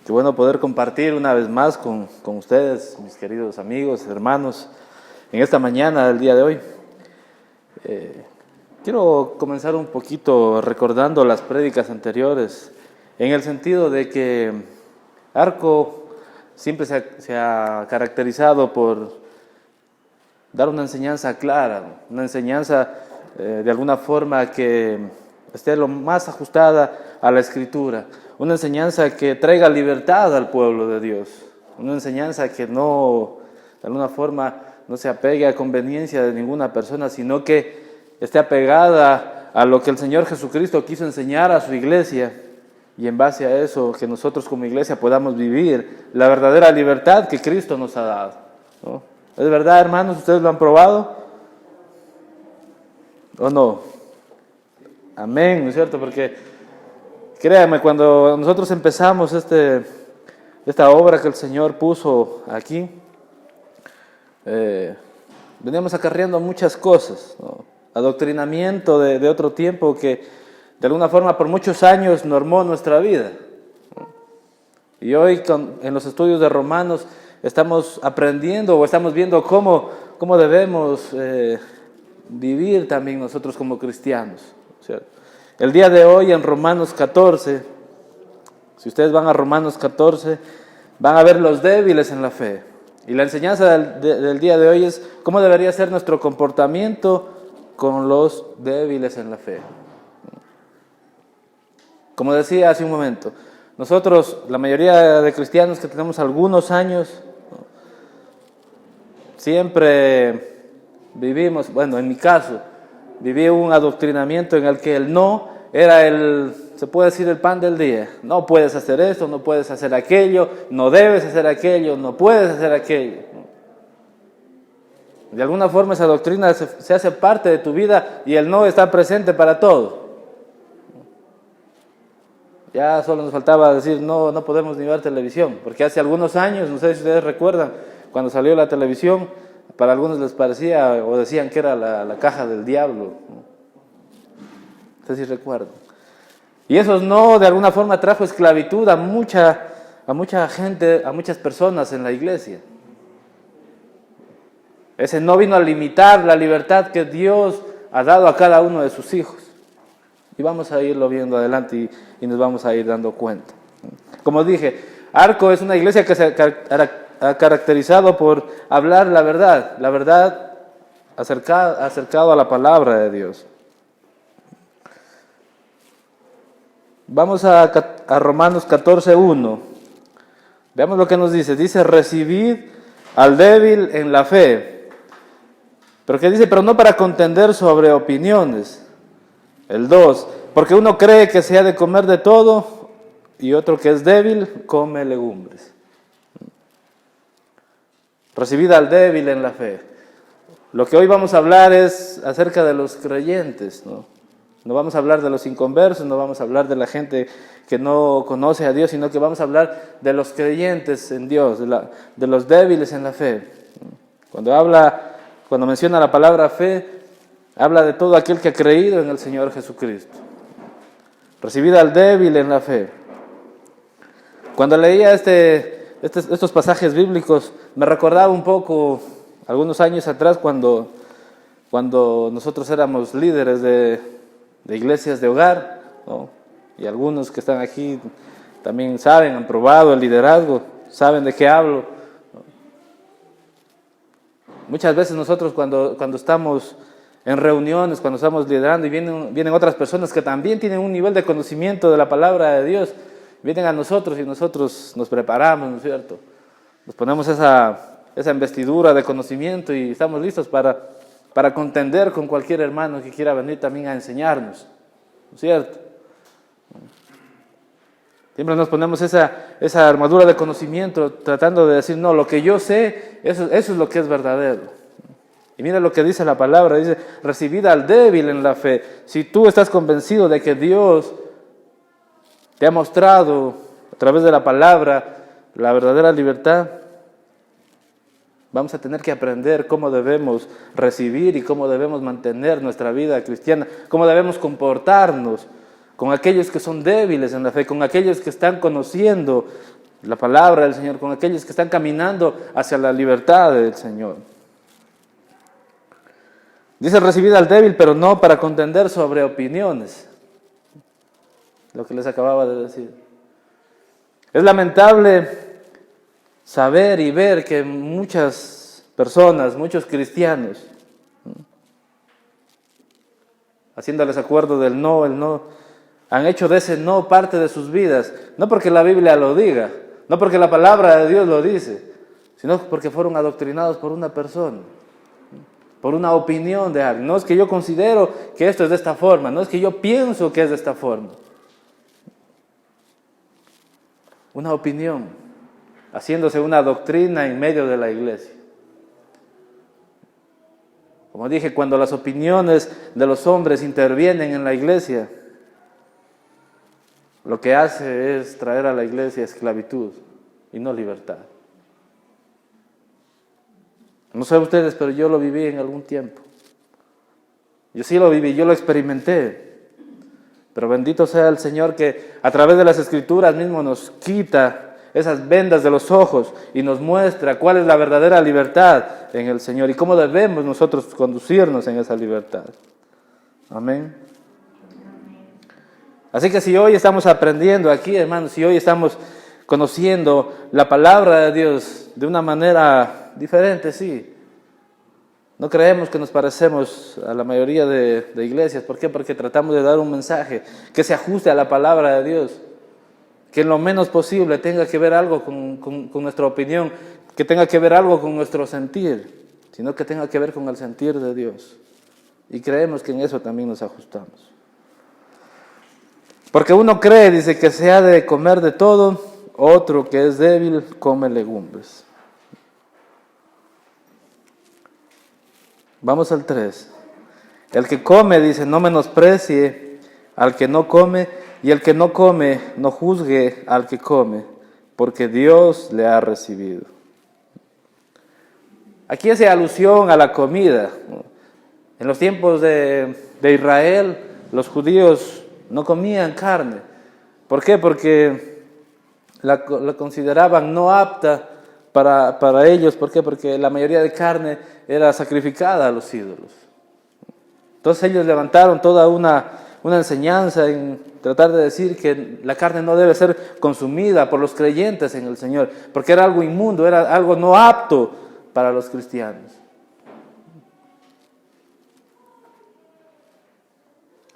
Qué bueno poder compartir una vez más con ustedes, mis queridos amigos, hermanos, en esta mañana del día de hoy. Quiero comenzar un poquito recordando las prédicas anteriores, en el sentido de que Arco siempre se ha caracterizado por dar una enseñanza clara, una enseñanza de alguna forma que esté lo más ajustada a la Escritura, una enseñanza que traiga libertad al pueblo de Dios, una enseñanza que no, de alguna forma, no se apegue a conveniencia de ninguna persona, sino que esté apegada a lo que el Señor Jesucristo quiso enseñar a su iglesia, y en base a eso que nosotros como iglesia podamos vivir la verdadera libertad que Cristo nos ha dado, ¿no? ¿Es verdad, hermanos? ¿Ustedes lo han probado? ¿O no? Amén, ¿no es cierto? Porque créanme, cuando nosotros empezamos esta obra que el Señor puso aquí, veníamos acarreando muchas cosas, ¿no? Adoctrinamiento de otro tiempo que de alguna forma por muchos años normó nuestra vida, ¿no? Y hoy en los estudios de Romanos estamos aprendiendo o estamos viendo cómo debemos vivir también nosotros como cristianos, ¿cierto? El día de hoy en Romanos 14, si ustedes van a Romanos 14, van a ver los débiles en la fe. Y la enseñanza del día de hoy es cómo debería ser nuestro comportamiento con los débiles en la fe. Como decía hace un momento, nosotros, la mayoría de cristianos que tenemos algunos años, siempre vivimos, bueno, en mi caso, viví un adoctrinamiento en el que el no era se puede decir, el pan del día. No puedes hacer esto, no puedes hacer aquello, no debes hacer aquello, no puedes hacer aquello. De alguna forma esa doctrina se hace parte de tu vida y el no está presente para todo. Ya solo nos faltaba decir, no podemos ni ver televisión, porque hace algunos años, no sé si ustedes recuerdan, cuando salió la televisión, para algunos les parecía o decían que era la caja del diablo. No sé si recuerdan. Y eso no, de alguna forma trajo esclavitud a mucha gente, a muchas personas en la iglesia. Ese no vino a limitar la libertad que Dios ha dado a cada uno de sus hijos. Y vamos a irlo viendo adelante y nos vamos a ir dando cuenta. Como dije, Arco es una iglesia que se ha caracterizado por hablar la verdad acercado a la palabra de Dios. Vamos a Romanos 14:1. Veamos lo que nos dice. Dice, recibid al débil en la fe. Pero que dice, pero no para contender sobre opiniones. El 2, porque uno cree que se ha de comer de todo y otro que es débil come legumbres. Recibid al débil en la fe. Lo que hoy vamos a hablar es acerca de los creyentes, ¿no? No vamos a hablar de los inconversos, no vamos a hablar de la gente que no conoce a Dios, sino que vamos a hablar de los creyentes en Dios, de los débiles en la fe. Cuando menciona la palabra fe, habla de todo aquel que ha creído en el Señor Jesucristo. Recibid al débil en la fe. Cuando leía estos pasajes bíblicos, me recordaba un poco algunos años atrás cuando nosotros éramos líderes de iglesias de hogar, ¿no? Y algunos que están aquí también saben, han probado el liderazgo, saben de qué hablo, ¿no? Muchas veces nosotros cuando estamos en reuniones, cuando estamos liderando y vienen otras personas que también tienen un nivel de conocimiento de la palabra de Dios, vienen a nosotros y nosotros nos preparamos, ¿no es cierto? Nos ponemos esa investidura de conocimiento y estamos listos para contender con cualquier hermano que quiera venir también a enseñarnos, ¿no es cierto? Siempre nos ponemos esa armadura de conocimiento tratando de decir, no, lo que yo sé, eso es lo que es verdadero. Y mira lo que dice la palabra, dice, recibid al débil en la fe. Si tú estás convencido de que Dios te ha mostrado a través de la palabra la verdadera libertad, Vamos a tener que aprender cómo debemos recibir y cómo debemos mantener nuestra vida cristiana, cómo debemos comportarnos con aquellos que son débiles en la fe, con aquellos que están conociendo la palabra del Señor, con aquellos que están caminando hacia la libertad del Señor. Dice, recibid al débil, pero no para contender sobre opiniones. Lo que les acababa de decir. Es lamentable saber y ver que muchas personas, muchos cristianos, haciéndoles acuerdo del no, el no, han hecho de ese no parte de sus vidas, no porque la Biblia lo diga, no porque la palabra de Dios lo dice, sino porque fueron adoctrinados por una persona, por una opinión de alguien. No es que yo considero que esto es de esta forma, no es que yo pienso que es de esta forma. Una opinión, haciéndose una doctrina en medio de la iglesia. Como dije, cuando las opiniones de los hombres intervienen en la iglesia, lo que hace es traer a la iglesia esclavitud y no libertad. No sé ustedes, pero yo lo viví en algún tiempo. Yo sí lo viví, yo lo experimenté. Pero bendito sea el Señor que a través de las Escrituras mismo nos quita esas vendas de los ojos y nos muestra cuál es la verdadera libertad en el Señor y cómo debemos nosotros conducirnos en esa libertad. Amén. Así que si hoy estamos aprendiendo aquí, hermanos, si hoy estamos conociendo la palabra de Dios de una manera diferente, sí. No creemos que nos parecemos a la mayoría de iglesias. ¿Por qué? Porque tratamos de dar un mensaje que se ajuste a la palabra de Dios, que en lo menos posible tenga que ver algo con nuestra opinión, que tenga que ver algo con nuestro sentir, sino que tenga que ver con el sentir de Dios. Y creemos que en eso también nos ajustamos. Porque uno cree, dice, que se ha de comer de todo, otro que es débil come legumbres. Vamos al 3. El que come, dice, no menosprecie al que no come, y el que no come, no juzgue al que come, porque Dios le ha recibido. Aquí hace alusión a la comida. En los tiempos de Israel, los judíos no comían carne. ¿Por qué? Porque la consideraban no apta para ellos. ¿Por qué? Porque la mayoría de carne era sacrificada a los ídolos. Entonces ellos levantaron toda una enseñanza en tratar de decir que la carne no debe ser consumida por los creyentes en el Señor, porque era algo inmundo, era algo no apto para los cristianos.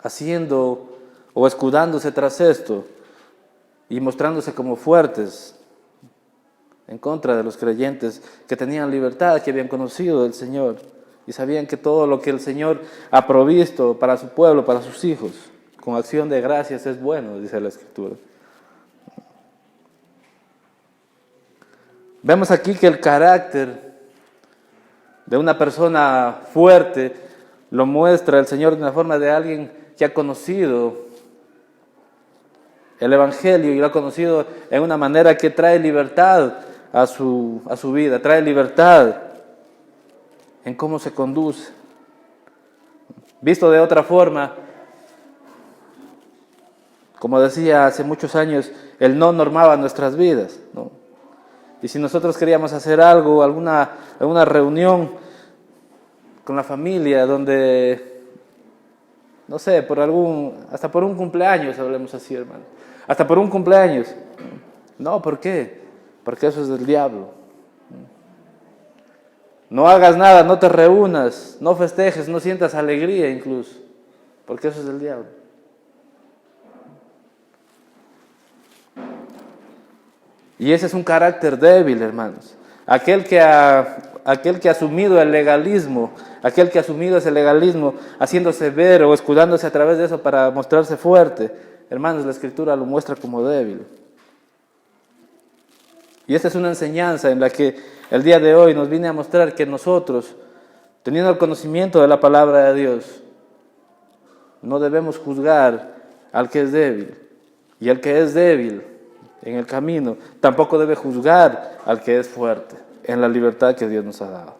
Haciendo o escudándose tras esto y mostrándose como fuertes en contra de los creyentes que tenían libertad, que habían conocido del Señor y sabían que todo lo que el Señor ha provisto para su pueblo, para sus hijos, con acción de gracias es bueno, dice la Escritura. Vemos aquí que el carácter de una persona fuerte lo muestra el Señor de una forma de alguien que ha conocido el Evangelio y lo ha conocido en una manera que trae libertad a su vida, trae libertad en cómo se conduce. Visto de otra forma, como decía hace muchos años, el no normaba nuestras vidas, ¿no? Y si nosotros queríamos hacer algo, alguna reunión con la familia donde, no sé, hasta por un cumpleaños, hablemos así, hermano, hasta por un cumpleaños. No, ¿por qué? Porque eso es del diablo. No hagas nada, no te reúnas, no festejes, no sientas alegría incluso, porque eso es del diablo. Y ese es un carácter débil, hermanos. Aquel que ha asumido el legalismo, aquel que ha asumido ese legalismo, haciéndose ver o escudándose a través de eso para mostrarse fuerte, hermanos, la Escritura lo muestra como débil. Y esta es una enseñanza en la que el día de hoy nos viene a mostrar que nosotros, teniendo el conocimiento de la palabra de Dios, no debemos juzgar al que es débil. Y el que es débil en el camino tampoco debe juzgar al que es fuerte. en la libertad que Dios nos ha dado.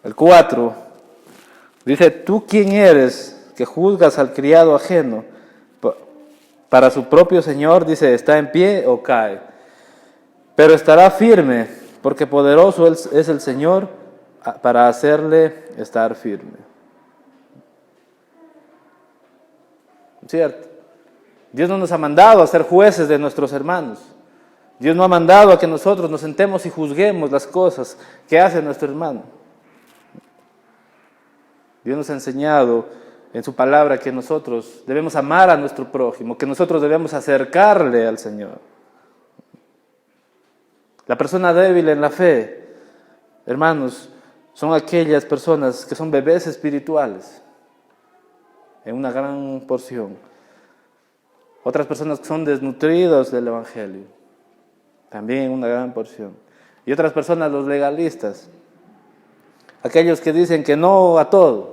El 4 dice: ¿tú quién eres que juzgas al criado ajeno? Para su propio Señor, dice, está en pie o cae, pero estará firme, porque poderoso es el Señor para hacerle estar firme. ¿Cierto? Dios no nos ha mandado a ser jueces de nuestros hermanos. Dios no ha mandado a que nosotros nos sentemos y juzguemos las cosas que hace nuestro hermano. Dios nos ha enseñado en su palabra que nosotros debemos amar a nuestro prójimo, que nosotros debemos acercarle al Señor. La persona débil en la fe, hermanos, son aquellas personas que son bebés espirituales, en una gran porción. Otras personas que son desnutridos del Evangelio, también en una gran porción. Y otras personas, los legalistas, aquellos que dicen que no a todo.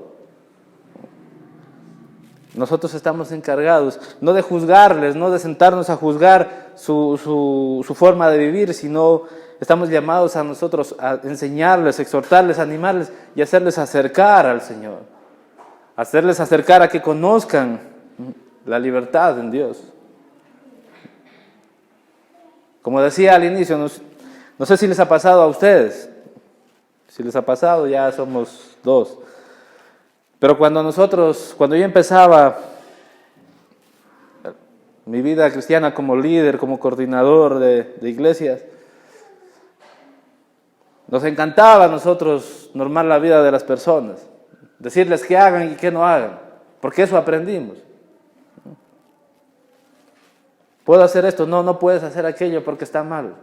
Nosotros estamos encargados, no de juzgarles, no de sentarnos a juzgar su forma de vivir, sino estamos llamados a nosotros a enseñarles, exhortarles, animarles y hacerles acercar al Señor. Hacerles acercar a que conozcan la libertad en Dios. Como decía al inicio, no sé si les ha pasado a ustedes. Si les ha pasado, ya somos dos. Pero cuando yo empezaba mi vida cristiana como líder, como coordinador de iglesias, nos encantaba a nosotros normar la vida de las personas, decirles qué hagan y qué no hagan, porque eso aprendimos. ¿Puedo hacer esto? No puedes hacer aquello porque está mal.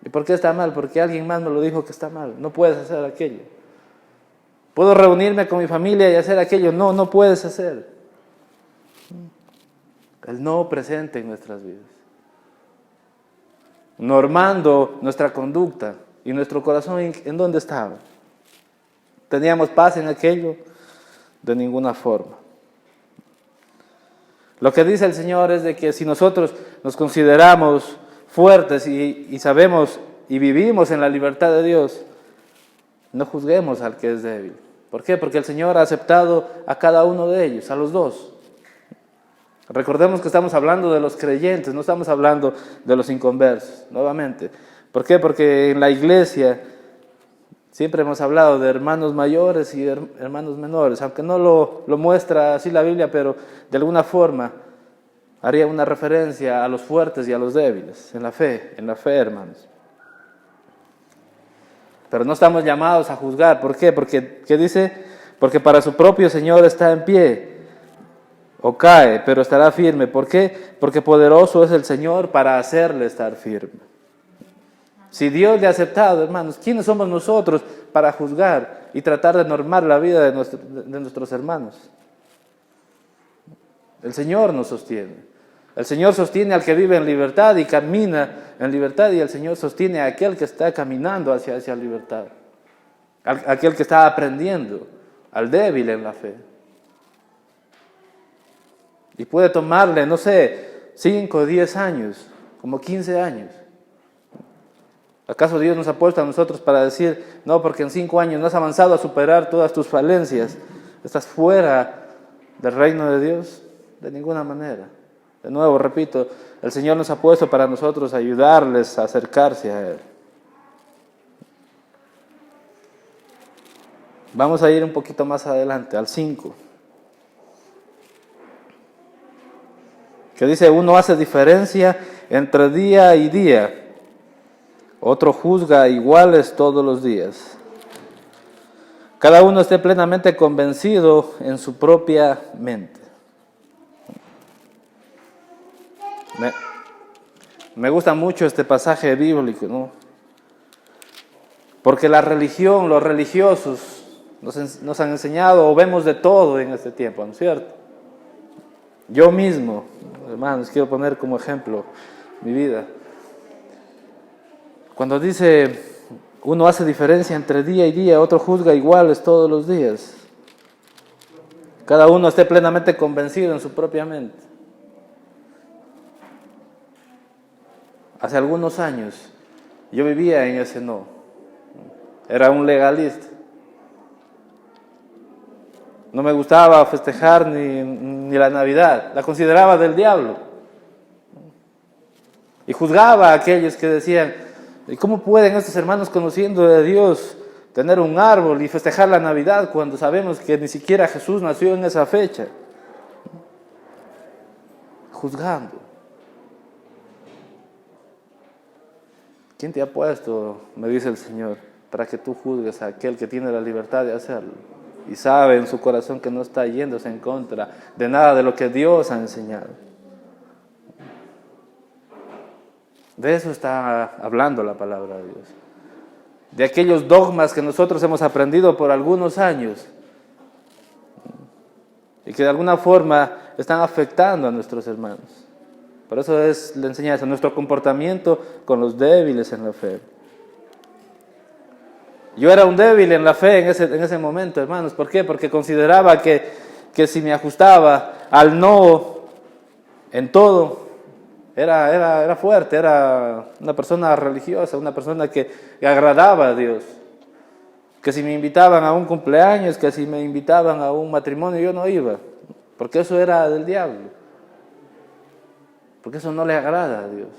¿Y por qué está mal? Porque alguien más me lo dijo que está mal. No puedes hacer aquello. ¿Puedo reunirme con mi familia y hacer aquello? No puedes hacer. El no presente en nuestras vidas. Normando nuestra conducta y nuestro corazón, ¿en dónde estaba? ¿Teníamos paz en aquello? De ninguna forma. Lo que dice el Señor es de que si nosotros nos consideramos fuertes y sabemos y vivimos en la libertad de Dios, no juzguemos al que es débil. ¿Por qué? Porque el Señor ha aceptado a cada uno de ellos, a los dos. Recordemos que estamos hablando de los creyentes, no estamos hablando de los inconversos, nuevamente. ¿Por qué? Porque en la iglesia siempre hemos hablado de hermanos mayores y hermanos menores, aunque no lo muestra así la Biblia, pero de alguna forma haría una referencia a los fuertes y a los débiles, en la fe, hermanos. Pero no estamos llamados a juzgar. ¿Por qué? Porque, ¿qué dice? Porque para su propio Señor está en pie, o cae, pero estará firme. ¿Por qué? Porque poderoso es el Señor para hacerle estar firme. Si Dios le ha aceptado, hermanos, ¿quiénes somos nosotros para juzgar y tratar de normar la vida de nuestros hermanos? El Señor nos sostiene. El Señor sostiene al que vive en libertad y camina en libertad, y el Señor sostiene a aquel que está caminando hacia esa libertad, aquel que está aprendiendo, al débil en la fe. Y puede tomarle, 5 o 10 años, como 15 años. ¿Acaso Dios nos ha puesto a nosotros para decir, no, porque en 5 años no has avanzado a superar todas tus falencias, estás fuera del reino de Dios? De ninguna manera. De nuevo, repito, el Señor nos ha puesto para nosotros ayudarles a acercarse a Él. Vamos a ir un poquito más adelante, al 5. Que dice, uno hace diferencia entre día y día, otro juzga iguales todos los días. Cada uno esté plenamente convencido en su propia mente. Me gusta mucho este pasaje bíblico, ¿no? Porque la religión, los religiosos nos han enseñado o vemos de todo en este tiempo, ¿no es cierto? Yo mismo, hermanos, quiero poner como ejemplo mi vida. Cuando dice, uno hace diferencia entre día y día, otro juzga iguales todos los días. Cada uno esté plenamente convencido en su propia mente. Hace algunos años yo vivía en ese no. Era un legalista. No me gustaba festejar ni la Navidad. La consideraba del diablo. Y juzgaba a aquellos que decían, ¿y cómo pueden estos hermanos conociendo de Dios tener un árbol y festejar la Navidad cuando sabemos que ni siquiera Jesús nació en esa fecha? Juzgando. ¿Quién te ha puesto, me dice el Señor, para que tú juzgues a aquel que tiene la libertad de hacerlo? Y sabe en su corazón que no está yéndose en contra de nada de lo que Dios ha enseñado. De eso está hablando la palabra de Dios. De aquellos dogmas que nosotros hemos aprendido por algunos años y que de alguna forma están afectando a nuestros hermanos. Por eso es la enseñanza, nuestro comportamiento con los débiles en la fe. Yo era un débil en la fe en ese momento, hermanos. ¿Por qué? Porque consideraba que si me ajustaba al no en todo, era fuerte, era una persona religiosa, una persona que agradaba a Dios. Que si me invitaban a un cumpleaños, que si me invitaban a un matrimonio, yo no iba, porque eso era del diablo. Porque eso no le agrada a Dios.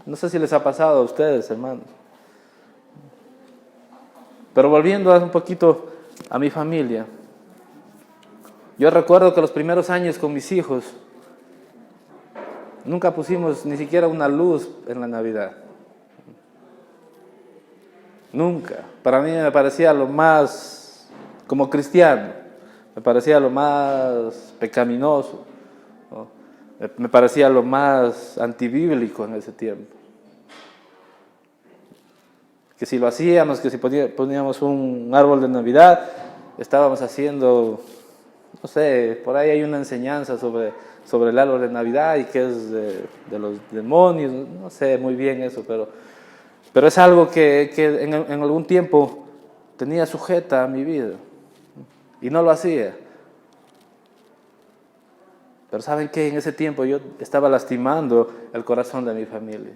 No sé si les ha pasado a ustedes, hermanos. Pero volviendo un poquito a mi familia. Yo recuerdo que los primeros años con mis hijos, nunca pusimos ni siquiera una luz en la Navidad. Nunca. Para mí me parecía lo más, como cristiano, me parecía lo más pecaminoso, ¿no? Me parecía lo más antibíblico en ese tiempo. Que si lo hacíamos, que si poníamos un árbol de Navidad, estábamos haciendo, no sé, por ahí hay una enseñanza sobre el árbol de Navidad y que es de los demonios, no sé muy bien eso, pero es algo que en algún tiempo tenía sujeta a mi vida y no lo hacía. Pero ¿saben qué? En ese tiempo yo estaba lastimando el corazón de mi familia.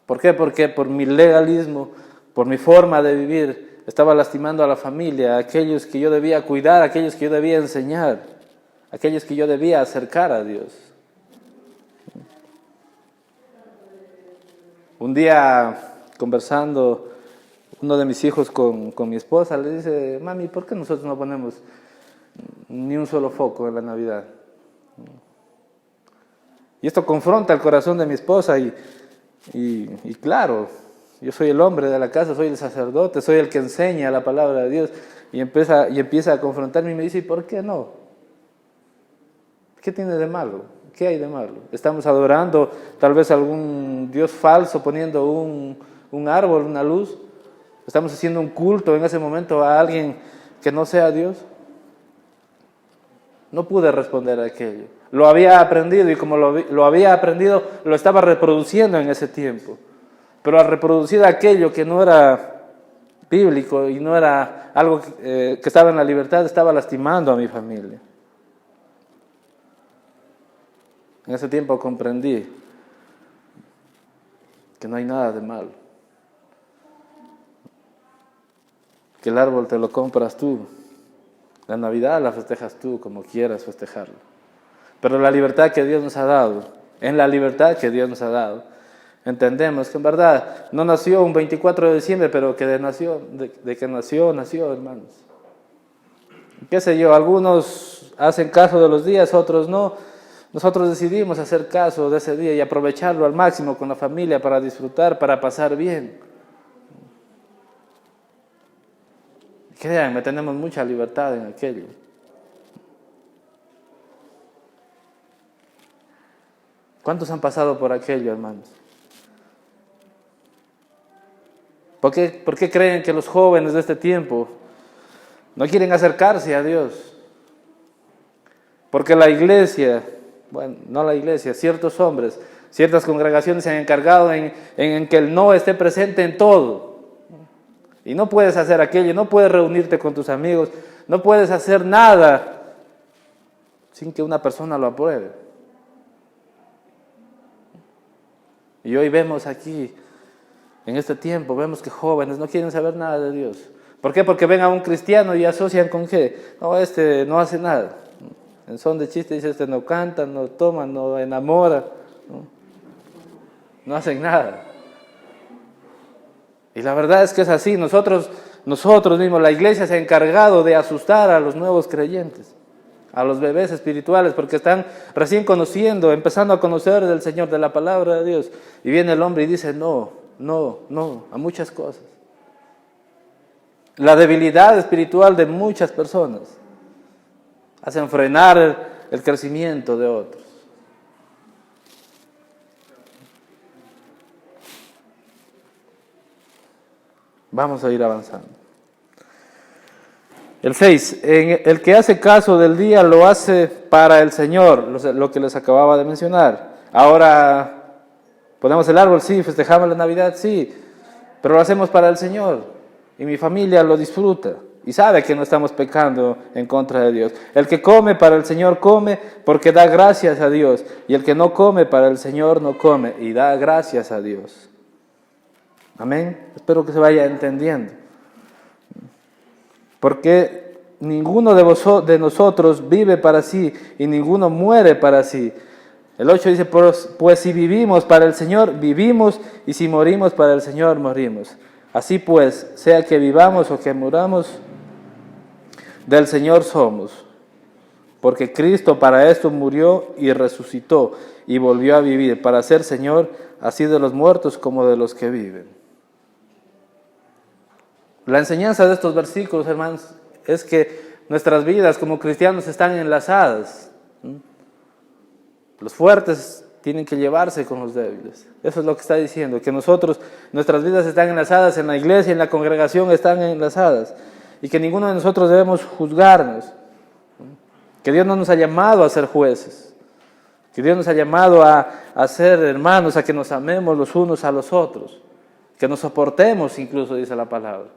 ¿Por qué? Porque por mi legalismo, por mi forma de vivir, estaba lastimando a la familia, a aquellos que yo debía cuidar, a aquellos que yo debía enseñar, a aquellos que yo debía acercar a Dios. Un día, conversando, uno de mis hijos con mi esposa le dice, mami, ¿por qué nosotros no ponemos ni un solo foco en la Navidad? Y esto confronta el corazón de mi esposa y claro, yo soy el hombre de la casa, soy el sacerdote, soy el que enseña la palabra de Dios y empieza a confrontarme y me dice, ¿y por qué no? ¿Qué tiene de malo? ¿Qué hay de malo? Estamos adorando tal vez algún Dios falso poniendo un árbol, una luz. Estamos haciendo un culto en ese momento a alguien que no sea Dios. No pude responder a aquello. Lo había aprendido y como lo había aprendido, lo estaba reproduciendo en ese tiempo. Pero al reproducir aquello que no era bíblico y no era algo que estaba en la libertad, estaba lastimando a mi familia. En ese tiempo comprendí que no hay nada de malo. Que el árbol te lo compras tú. La Navidad la festejas tú como quieras festejarlo. Pero la libertad que Dios nos ha dado, en la libertad que Dios nos ha dado, entendemos que en verdad no nació un 24 de diciembre, pero que de que nació, hermanos. Qué sé yo, algunos hacen caso de los días, otros no. Nosotros decidimos hacer caso de ese día y aprovecharlo al máximo con la familia para disfrutar, para pasar bien. Créanme, tenemos mucha libertad en aquello. ¿Cuántos han pasado por aquello, hermanos? ¿Por qué creen que los jóvenes de este tiempo no quieren acercarse a Dios? Porque la iglesia, bueno, no la iglesia, ciertos hombres, ciertas congregaciones se han encargado en que el no esté presente en todo. Y no puedes hacer aquello, no puedes reunirte con tus amigos, no puedes hacer nada sin que una persona lo apruebe. Y hoy vemos aquí, en este tiempo, vemos que jóvenes no quieren saber nada de Dios. ¿Por qué? Porque ven a un cristiano y asocian con qué. No, este no hace nada. En son de chiste dice, este no canta, no toma, no enamora. No hacen nada. Y la verdad es que es así. Nosotros mismos, la iglesia se ha encargado de asustar a los nuevos creyentes, a los bebés espirituales, porque están recién conociendo, empezando a conocer del Señor, de la palabra de Dios. Y viene el hombre y dice no a muchas cosas. La debilidad espiritual de muchas personas hacen frenar el crecimiento de otros. Vamos a ir avanzando. El 6, el que hace caso del día lo hace para el Señor, lo que les acababa de mencionar. Ahora, ponemos el árbol, sí, festejamos la Navidad, sí, pero lo hacemos para el Señor y mi familia lo disfruta y sabe que no estamos pecando en contra de Dios. El que come para el Señor come porque da gracias a Dios, y el que no come para el Señor no come y da gracias a Dios. Amén. Espero que se vaya entendiendo. Porque ninguno de nosotros vive para sí y ninguno muere para sí. El 8 dice, pues si vivimos para el Señor, vivimos, y si morimos para el Señor, morimos. Así pues, sea que vivamos o que muramos, del Señor somos. Porque Cristo para esto murió y resucitó y volvió a vivir, para ser Señor así de los muertos como de los que viven. La enseñanza de estos versículos, hermanos, es que nuestras vidas como cristianos están enlazadas. Los fuertes tienen que llevarse con los débiles. Eso es lo que está diciendo, que nuestras vidas están enlazadas en la iglesia, en la congregación están enlazadas. Y que ninguno de nosotros debemos juzgarnos. Que Dios no nos ha llamado a ser jueces. Que Dios nos ha llamado a ser hermanos, a que nos amemos los unos a los otros. Que nos soportemos incluso, dice la palabra.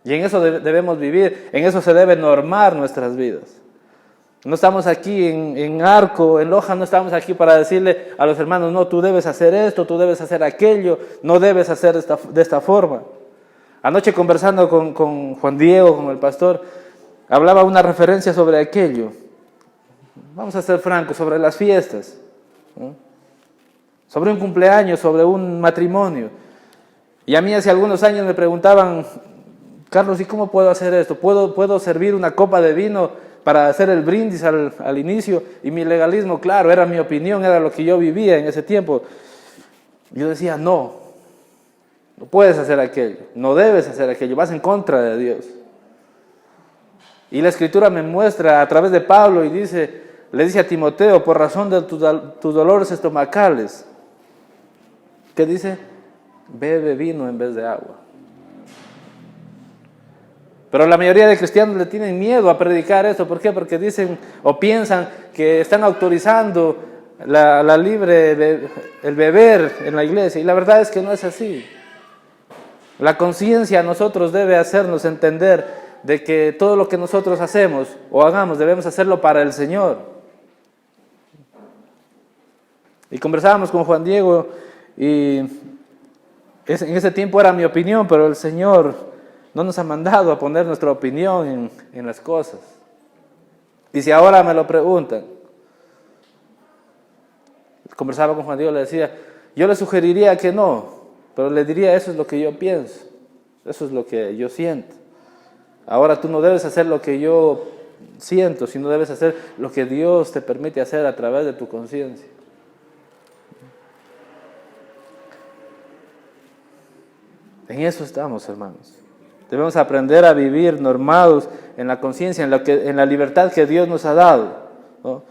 Y en eso debemos vivir, en eso se debe normar nuestras vidas. No estamos aquí en Arco, en Loja, no estamos aquí para decirle a los hermanos, no, tú debes hacer esto, tú debes hacer aquello, no debes hacer de esta forma. Anoche conversando con Juan Diego, con el pastor, hablaba una referencia sobre aquello. Vamos a ser francos, sobre las fiestas, ¿no? Sobre un cumpleaños, sobre un matrimonio. Y a mí hace algunos años me preguntaban, Carlos, ¿y cómo puedo hacer esto? ¿Puedo servir una copa de vino para hacer el brindis al inicio? Y mi legalismo, claro, era mi opinión, era lo que yo vivía en ese tiempo. Yo decía, no puedes hacer aquello, no debes hacer aquello, vas en contra de Dios. Y la Escritura me muestra a través de Pablo y le dice a Timoteo, por razón de tus dolores estomacales, ¿qué dice? Bebe vino en vez de agua. Pero la mayoría de cristianos le tienen miedo a predicar esto. ¿Por qué? Porque dicen o piensan que están autorizando el beber en la iglesia. Y la verdad es que no es así. La conciencia a nosotros debe hacernos entender de que todo lo que nosotros hacemos o hagamos debemos hacerlo para el Señor. Y conversábamos con Juan Diego y en ese tiempo era mi opinión, pero el Señor no nos ha mandado a poner nuestra opinión en las cosas. Y si ahora me lo preguntan, conversaba con Juan Diego, le decía, yo le sugeriría que no, pero le diría, eso es lo que yo pienso, eso es lo que yo siento. Ahora tú no debes hacer lo que yo siento, sino debes hacer lo que Dios te permite hacer a través de tu conciencia. En eso estamos, hermanos. Debemos aprender a vivir normados en la conciencia, en la libertad que Dios nos ha dado, ¿no?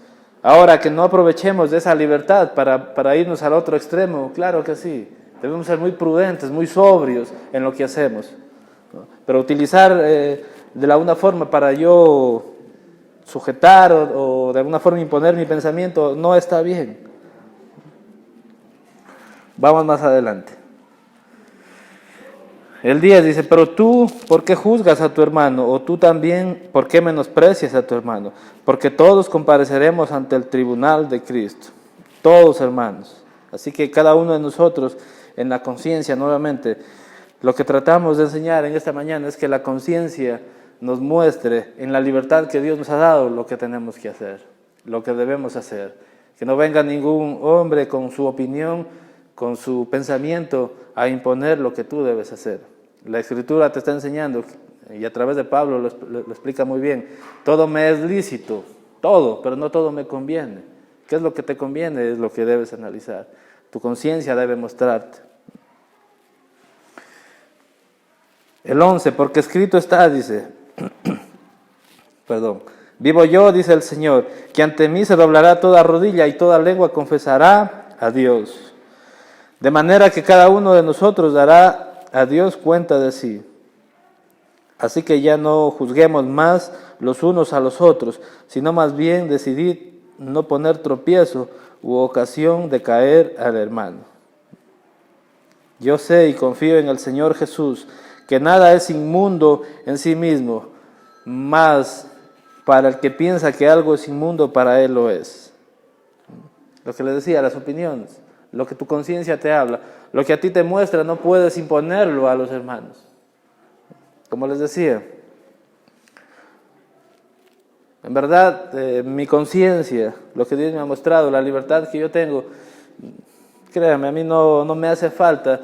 Ahora, que no aprovechemos de esa libertad para irnos al otro extremo, claro que sí. Debemos ser muy prudentes, muy sobrios en lo que hacemos, ¿no? Pero utilizar de alguna forma para yo sujetar o de alguna forma imponer mi pensamiento no está bien. Vamos más adelante. El 10 dice, pero tú, ¿por qué juzgas a tu hermano? O tú también, ¿por qué menosprecias a tu hermano? Porque todos compareceremos ante el tribunal de Cristo. Todos, hermanos. Así que cada uno de nosotros, en la conciencia, nuevamente, lo que tratamos de enseñar en esta mañana es que la conciencia nos muestre en la libertad que Dios nos ha dado lo que tenemos que hacer, lo que debemos hacer. Que no venga ningún hombre con su opinión, con su pensamiento a imponer lo que tú debes hacer. La Escritura te está enseñando, y a través de Pablo lo explica muy bien, todo me es lícito, todo, pero no todo me conviene. ¿Qué es lo que te conviene? Es lo que debes analizar. Tu conciencia debe mostrarte. El 11, porque escrito está, dice, vivo yo, dice el Señor, que ante mí se doblará toda rodilla y toda lengua confesará a Dios. De manera que cada uno de nosotros dará a Dios cuenta de sí. Así que ya no juzguemos más los unos a los otros, sino más bien decidid no poner tropiezo u ocasión de caer al hermano. Yo sé y confío en el Señor Jesús, que nada es inmundo en sí mismo, mas para el que piensa que algo es inmundo, para él lo es. Lo que le decía, las opiniones, lo que tu conciencia te habla, lo que a ti te muestra, no puedes imponerlo a los hermanos. Como les decía, en verdad, mi conciencia, lo que Dios me ha mostrado, la libertad que yo tengo, créame, a mí no me hace falta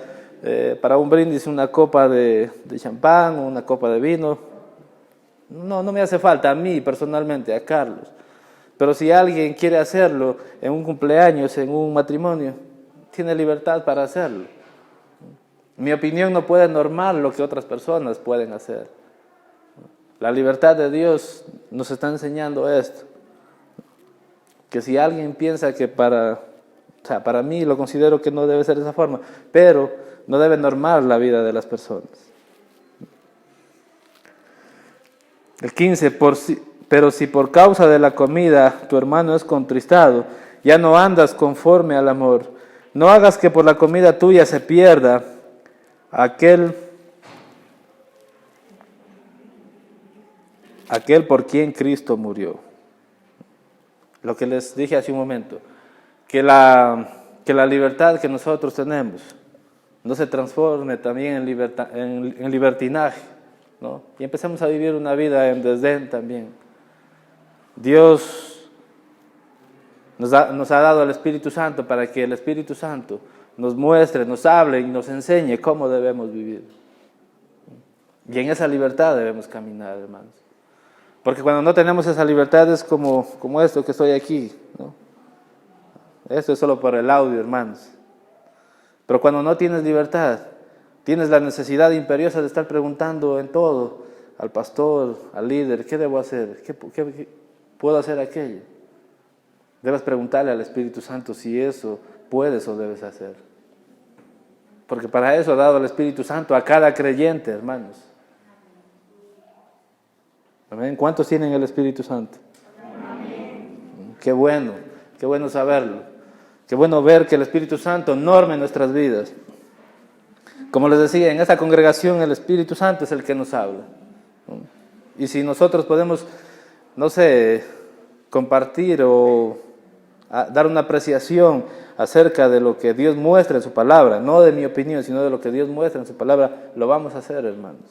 para un brindis una copa de champán o una copa de vino. No me hace falta a mí personalmente, a Carlos. Pero si alguien quiere hacerlo en un cumpleaños, en un matrimonio, tiene libertad para hacerlo. Mi opinión no puede normar lo que otras personas pueden hacer. La libertad de Dios nos está enseñando esto. Que si alguien piensa que para mí lo considero que no debe ser de esa forma, pero no debe normar la vida de las personas. El 15, pero si por causa de la comida tu hermano es contristado, ya no andas conforme al amor. No hagas que por la comida tuya se pierda aquel por quien Cristo murió. Lo que les dije hace un momento, que la libertad que nosotros tenemos no se transforme también en libertinaje, ¿no? Y empezamos a vivir una vida en desdén también. Dios nos ha dado el Espíritu Santo para que el Espíritu Santo nos muestre, nos hable y nos enseñe cómo debemos vivir. Y en esa libertad debemos caminar, hermanos. Porque cuando no tenemos esa libertad es como esto que estoy aquí, ¿no? Esto es solo para el audio, hermanos. Pero cuando no tienes libertad, tienes la necesidad imperiosa de estar preguntando en todo al pastor, al líder, ¿qué debo hacer? ¿Qué puedo hacer aquello? Debes preguntarle al Espíritu Santo si eso puedes o debes hacer. Porque para eso ha dado el Espíritu Santo a cada creyente, hermanos. ¿Amén? ¿Cuántos tienen el Espíritu Santo? Amén. Qué bueno saberlo. Qué bueno ver que el Espíritu Santo norme nuestras vidas. Como les decía, en esta congregación el Espíritu Santo es el que nos habla. Y si nosotros podemos, compartir o dar una apreciación acerca de lo que Dios muestra en su palabra, no de mi opinión, sino de lo que Dios muestra en su palabra, lo vamos a hacer, hermanos.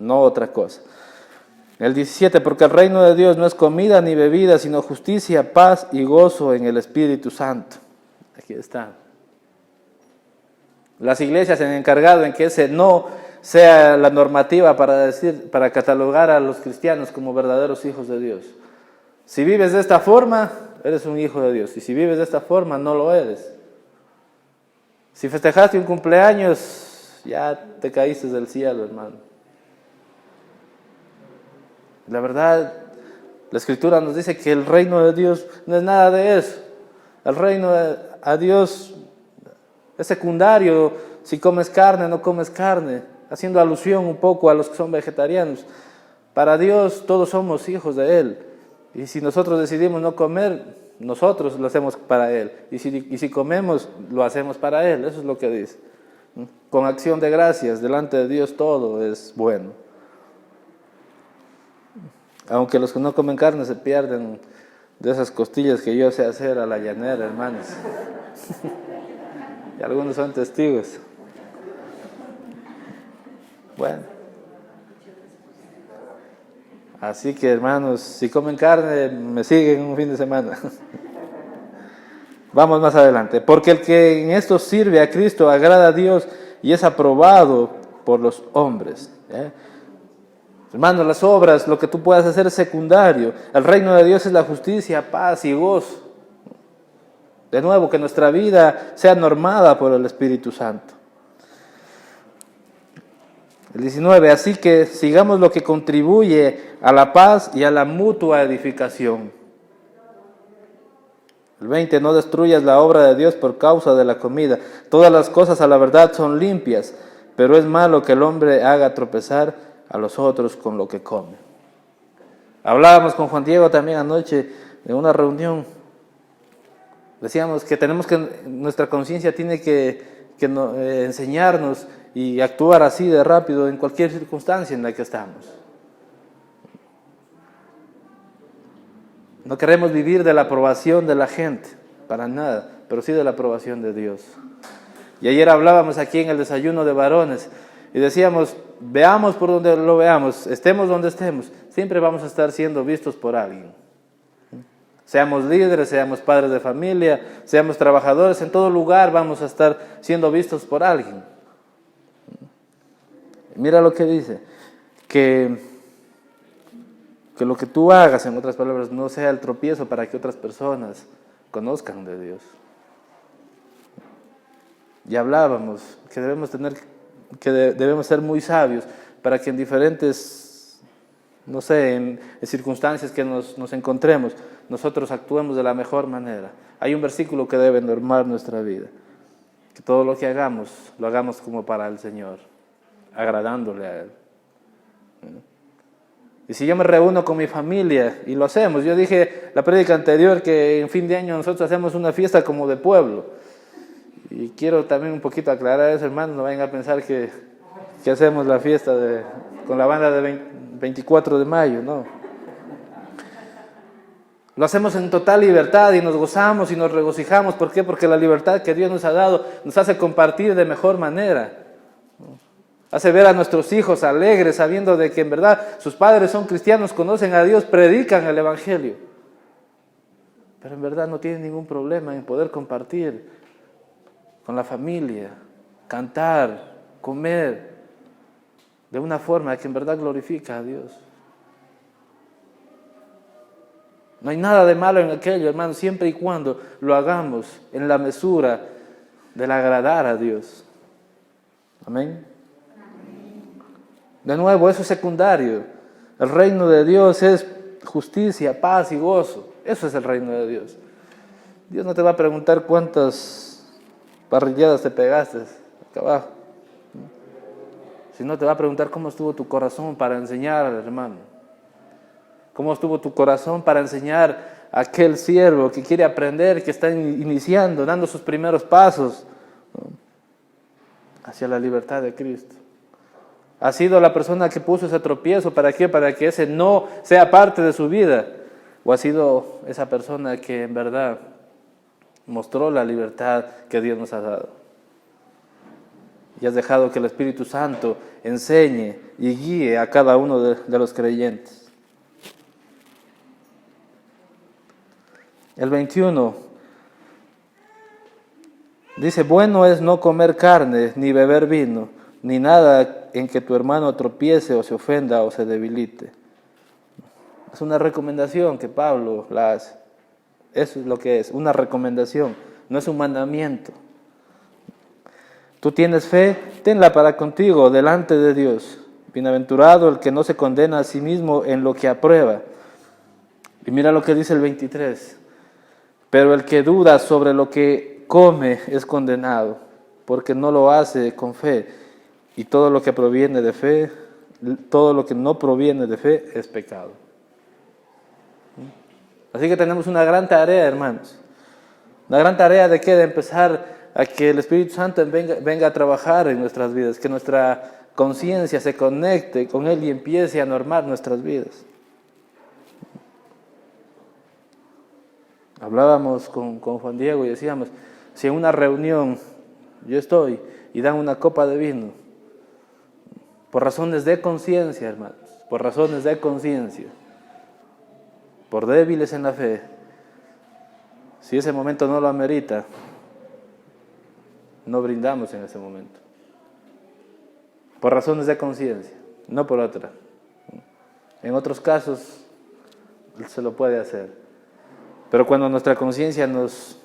No otra cosa. El 17, porque el reino de Dios no es comida ni bebida, sino justicia, paz y gozo en el Espíritu Santo. Aquí está. Las iglesias se han encargado en que ese no sea la normativa para catalogar a los cristianos como verdaderos hijos de Dios. Si vives de esta forma, eres un hijo de Dios. Y si vives de esta forma, no lo eres. Si festejaste un cumpleaños, ya te caíste del cielo, hermano. La verdad, la Escritura nos dice que el reino de Dios no es nada de eso. El reino a Dios es secundario si comes carne o no comes carne, haciendo alusión un poco a los que son vegetarianos. Para Dios todos somos hijos de Él. Y si nosotros decidimos no comer, nosotros lo hacemos para Él. Y si comemos, lo hacemos para Él. Eso es lo que dice. Con acción de gracias, delante de Dios todo es bueno. Aunque los que no comen carne se pierden de esas costillas que yo sé hacer a la llanera, hermanos. Y algunos son testigos. Bueno. Así que, hermanos, si comen carne, me siguen un fin de semana. Vamos más adelante. Porque el que en esto sirve a Cristo agrada a Dios y es aprobado por los hombres. Hermanos, las obras, lo que tú puedas hacer es secundario. El reino de Dios es la justicia, paz y gozo. De nuevo, que nuestra vida sea normada por el Espíritu Santo. El 19, así que sigamos lo que contribuye a la paz y a la mutua edificación. El 20, no destruyas la obra de Dios por causa de la comida. Todas las cosas a la verdad son limpias, pero es malo que el hombre haga tropezar a los otros con lo que come. Hablábamos con Juan Diego también anoche en una reunión. Decíamos que nuestra conciencia tiene que enseñarnos y actuar así de rápido en cualquier circunstancia en la que estamos. No queremos vivir de la aprobación de la gente, para nada, pero sí de la aprobación de Dios. Y ayer hablábamos aquí en el desayuno de varones y decíamos, veamos por donde lo veamos, estemos donde estemos, siempre vamos a estar siendo vistos por alguien. Seamos líderes, seamos padres de familia, seamos trabajadores, en todo lugar vamos a estar siendo vistos por alguien. Mira lo que dice, que lo que tú hagas, en otras palabras, no sea el tropiezo para que otras personas conozcan de Dios. Y hablábamos que debemos ser muy sabios para que en diferentes, no sé, en circunstancias que nos encontremos, nosotros actuemos de la mejor manera. Hay un versículo que debe normar nuestra vida, que todo lo que hagamos, lo hagamos como para el Señor, agradándole a Él. Y si yo me reúno con mi familia, y lo hacemos, yo dije la prédica anterior que en fin de año nosotros hacemos una fiesta como de pueblo. Y quiero también un poquito aclarar eso, hermanos, no vayan a pensar que hacemos la fiesta con la banda de 24 de mayo, no. Lo hacemos en total libertad y nos gozamos y nos regocijamos. ¿Por qué? Porque la libertad que Dios nos ha dado nos hace compartir de mejor manera. Hace ver a nuestros hijos alegres, sabiendo de que en verdad sus padres son cristianos, conocen a Dios, predican el Evangelio. Pero en verdad no tienen ningún problema en poder compartir con la familia, cantar, comer, de una forma que en verdad glorifica a Dios. No hay nada de malo en aquello, hermano, siempre y cuando lo hagamos en la mesura del agradar a Dios. Amén. De nuevo, eso es secundario. El reino de Dios es justicia, paz y gozo. Eso es el reino de Dios. Dios no te va a preguntar cuántas parrilladas te pegaste acá abajo, sino te va a preguntar cómo estuvo tu corazón para enseñar al hermano. Cómo estuvo tu corazón para enseñar a aquel siervo que quiere aprender, que está iniciando, dando sus primeros pasos hacia la libertad de Cristo. Ha sido la persona que puso ese tropiezo, ¿para qué? Para que ese no sea parte de su vida. ¿O ha sido esa persona que en verdad mostró la libertad que Dios nos ha dado? Y has dejado que el Espíritu Santo enseñe y guíe a cada uno de los creyentes. El 21 dice, bueno es no comer carne, ni beber vino, ni nada en que tu hermano tropiece o se ofenda o se debilite. Es una recomendación que Pablo la hace. Eso es lo que es, una recomendación, no es un mandamiento. Tú tienes fe, tenla para contigo delante de Dios. Bienaventurado el que no se condena a sí mismo en lo que aprueba. Y mira lo que dice el 23. Pero el que duda sobre lo que come es condenado, porque no lo hace con fe. Y todo lo que proviene de fe, todo lo que no proviene de fe es pecado. Así que tenemos una gran tarea, hermanos. Una gran tarea de qué? De empezar a que el Espíritu Santo venga a trabajar en nuestras vidas, que nuestra conciencia se conecte con Él y empiece a normar nuestras vidas. Hablábamos con Juan Diego y decíamos, si en una reunión yo estoy, y dan una copa de vino. Por razones de conciencia, hermanos, por razones de conciencia, por débiles en la fe. Si ese momento no lo amerita, no brindamos en ese momento. Por razones de conciencia, no por otra. En otros casos se lo puede hacer. Pero cuando nuestra conciencia nos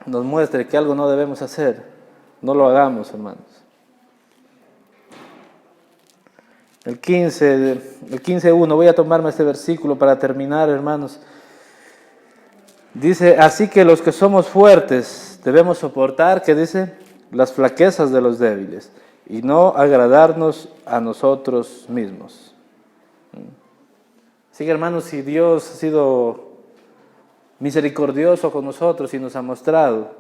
muestre que algo no debemos hacer, no lo hagamos, hermanos. El 15:1, voy a tomarme este versículo para terminar, hermanos. Dice, así que los que somos fuertes debemos soportar, ¿qué dice? Las flaquezas de los débiles y no agradarnos a nosotros mismos. Así que, hermanos, si Dios ha sido misericordioso con nosotros y nos ha mostrado,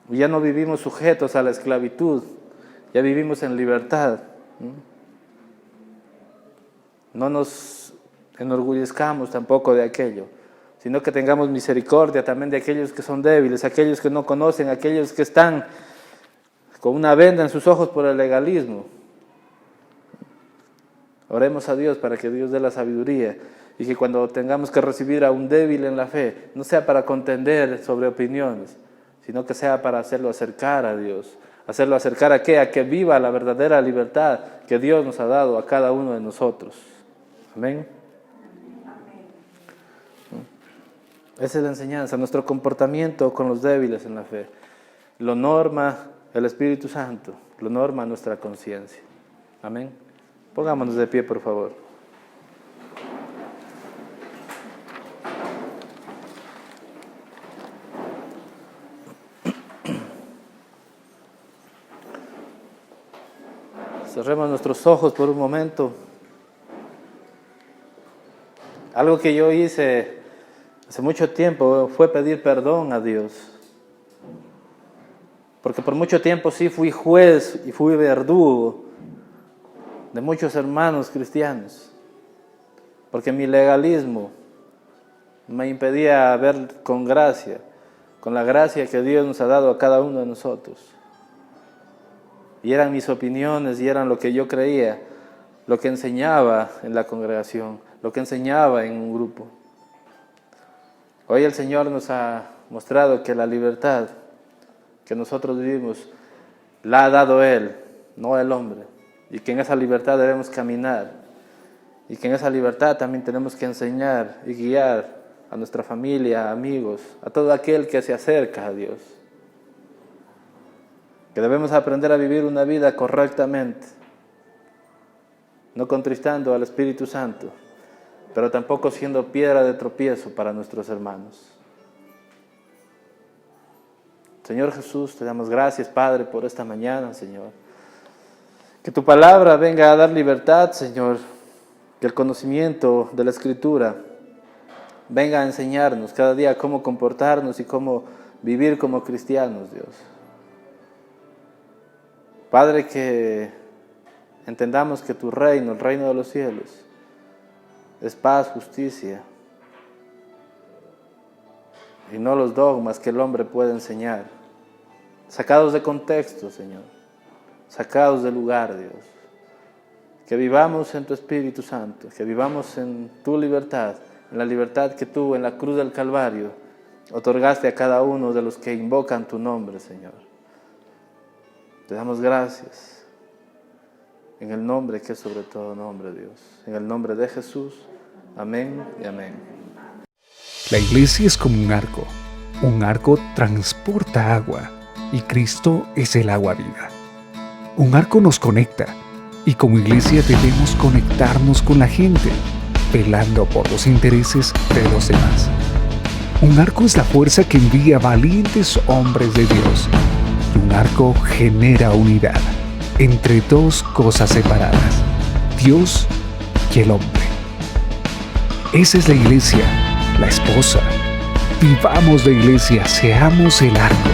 ya no vivimos sujetos a la esclavitud, ya vivimos en libertad. No nos enorgullezcamos tampoco de aquello, sino que tengamos misericordia también de aquellos que son débiles, aquellos que no conocen, aquellos que están con una venda en sus ojos por el legalismo. Oremos a Dios para que Dios dé la sabiduría y que cuando tengamos que recibir a un débil en la fe, no sea para contender sobre opiniones, sino que sea para hacerlo acercar a Dios. ¿Hacerlo acercar a qué? A que viva la verdadera libertad que Dios nos ha dado a cada uno de nosotros. Amén. Esa es la enseñanza, nuestro comportamiento con los débiles en la fe. Lo norma el Espíritu Santo, lo norma nuestra conciencia. Amén. Pongámonos de pie, por favor. Cerremos nuestros ojos por un momento. Algo que yo hice hace mucho tiempo fue pedir perdón a Dios. Porque por mucho tiempo sí fui juez y fui verdugo de muchos hermanos cristianos. Porque mi legalismo me impedía ver con gracia, con la gracia que Dios nos ha dado a cada uno de nosotros. Y eran mis opiniones y eran lo que yo creía, lo que enseñaba en la congregación, lo que enseñaba en un grupo. Hoy el Señor nos ha mostrado que la libertad que nosotros vivimos la ha dado Él, no el hombre, y que en esa libertad debemos caminar, y que en esa libertad también tenemos que enseñar y guiar a nuestra familia, amigos, a todo aquel que se acerca a Dios. Que debemos aprender a vivir una vida correctamente, no contristando al Espíritu Santo, pero tampoco siendo piedra de tropiezo para nuestros hermanos. Señor Jesús, te damos gracias, Padre, por esta mañana, Señor. Que tu palabra venga a dar libertad, Señor, que el conocimiento de la Escritura venga a enseñarnos cada día cómo comportarnos y cómo vivir como cristianos, Dios. Padre, que entendamos que tu reino, el reino de los cielos, es paz, justicia, y no los dogmas que el hombre puede enseñar, sacados de contexto, Señor, sacados de lugar, Dios. Que vivamos en tu Espíritu Santo, que vivamos en tu libertad, en la libertad que tú en la cruz del Calvario otorgaste a cada uno de los que invocan tu nombre, Señor. Te damos gracias en el nombre que es sobre todo nombre, Dios. En el nombre de Jesús. Amén y amén. La iglesia es como un arco. Un arco transporta agua y Cristo es el agua viva. Un arco nos conecta y como iglesia debemos conectarnos con la gente, velando por los intereses de los demás. Un arco es la fuerza que envía valientes hombres de Dios. Y un arco genera unidad entre dos cosas separadas, Dios y el hombre. Esa es la iglesia, la esposa. Vivamos la iglesia, seamos el arco.